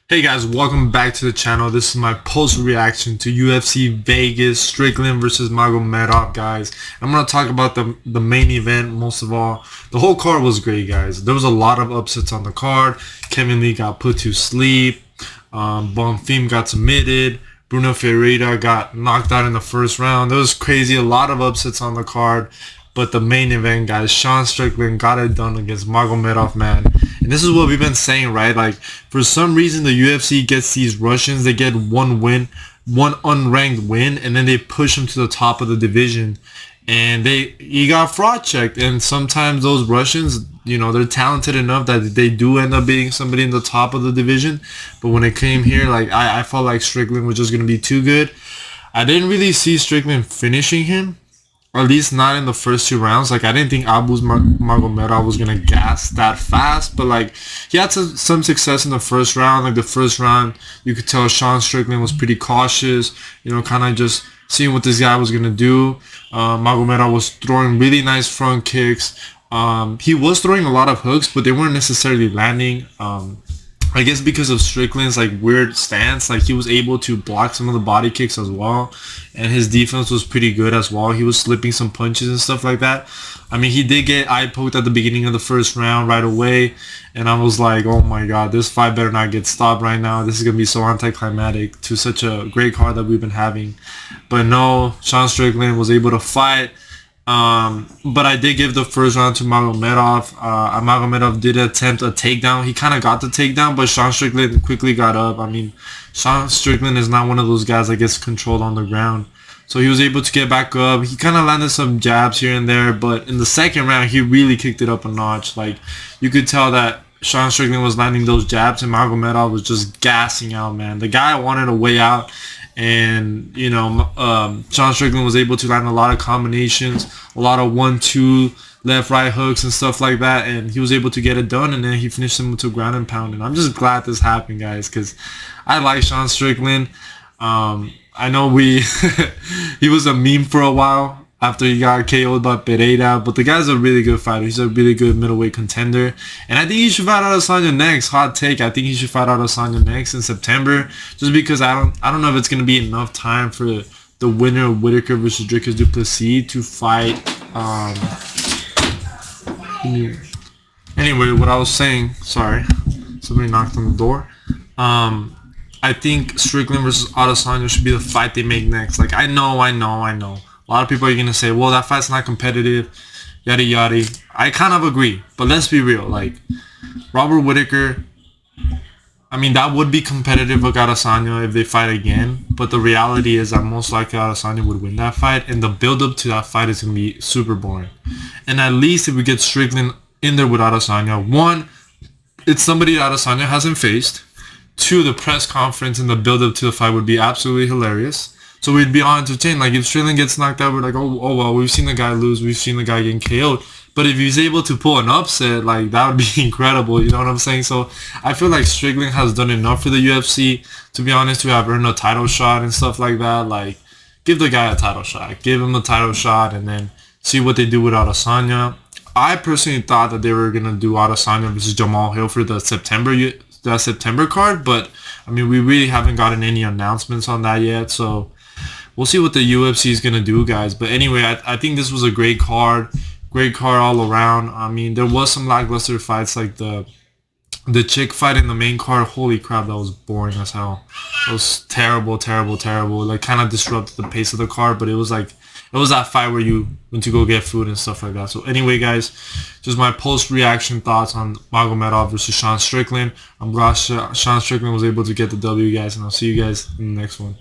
Hey guys, welcome back to the channel. This is my post reaction to UFC Vegas, Strickland versus Magomedov, guys. I'm going to talk about the main event most of all. The whole card was great, guys. There was a lot of upsets on the card. Kevin Lee got put to sleep. Bonfim got submitted. Bruno Ferreira got knocked out in the first round. It was crazy. A lot of upsets on the card. But the main event, guys, Sean Strickland got it done against Magomedov, man. And this is what we've been saying, right? Like, for some reason, the UFC gets these Russians. They get one win, one unranked win, and then they push them to the top of the division. And he got fraud checked. And sometimes those Russians, you know, they're talented enough that they do end up being somebody in the top of the division. But when it came here, like, I felt like Strickland was just going to be too good. I didn't really see Strickland finishing him. At least not in the first two rounds. Like, I didn't think Magomedov was going to gas that fast. But, like, he had some success in the first round. Like, the first round, you could tell Sean Strickland was pretty cautious. You know, kind of just seeing what this guy was going to do. Magomedov was throwing really nice front kicks. He was throwing a lot of hooks, but they weren't necessarily landing. I guess because of Strickland's like weird stance, like he was able to block some of the body kicks as well, and his defense was pretty good as well. He was slipping some punches and stuff like that. I mean, he did get eye poked at the beginning of the first round right away, and I was like, oh my god, this fight better not get stopped right now. This is gonna be so anticlimactic to such a great card that we've been having. But no, Sean Strickland was able to fight. But I did give the first round to Magomedov. Magomedov did attempt a takedown. He kind of got the takedown, but Sean Strickland quickly got up. I mean, Sean Strickland is not one of those guys that gets controlled on the ground. So he was able to get back up. He kind of landed some jabs here and there, but in the second round, he really kicked it up a notch. Like, you could tell that Sean Strickland was landing those jabs, and Magomedov was just gassing out, man. The guy wanted a way out. And, you know, Sean Strickland was able to land a lot of combinations, a lot of 1-2 left-right hooks and stuff like that. And he was able to get it done. And then he finished him to ground and pound. And I'm just glad this happened, guys, because I like Sean Strickland. I know he was a meme for a while after he got KO'd by Pereira, but the guy's a really good fighter. He's a really good middleweight contender, and I think he should fight Adesanya next. Hot take: I think he should fight Adesanya next in September, just because I don't know if it's gonna be enough time for the winner of Whitaker versus Dricus du Plessis to fight. Anyway, what I was saying, sorry, somebody knocked on the door. I think Strickland versus Adesanya should be the fight they make next. Like, I know. A lot of people are going to say, well, that fight's not competitive, yada yada. I kind of agree, but let's be real. Like, Robert Whitaker, I mean, that would be competitive with Adesanya if they fight again, but the reality is that most likely Adesanya would win that fight, and the build-up to that fight is going to be super boring. And at least if we get Strickland in there with Adesanya, one, it's somebody that Adesanya hasn't faced. Two, the press conference and the build-up to the fight would be absolutely hilarious. So we'd be all entertained. Like, if Strickland gets knocked out, we're like, oh well, we've seen the guy lose. We've seen the guy getting KO'd. But if he's able to pull an upset, like, that would be incredible. You know what I'm saying? So I feel like Strickland has done enough for the UFC, to be honest, to have earned a title shot and stuff like that. Like, give the guy a title shot. Give him a title shot and then see what they do with Adesanya. I personally thought that they were going to do Adesanya versus Jamal Hill for the September card. But, I mean, we really haven't gotten any announcements on that yet. So we'll see what the UFC is going to do, guys. But anyway, I think this was a great card. Great card all around. I mean, there was some lackluster fights, like the chick fight in the main card. Holy crap, that was boring as hell. It was terrible. Like, kind of disrupted the pace of the card. But it was like, it was that fight where you went to go get food and stuff like that. So anyway, guys, just my post-reaction thoughts on Magomedov versus Sean Strickland. I'm glad Sean Strickland was able to get the W, guys. And I'll see you guys in the next one.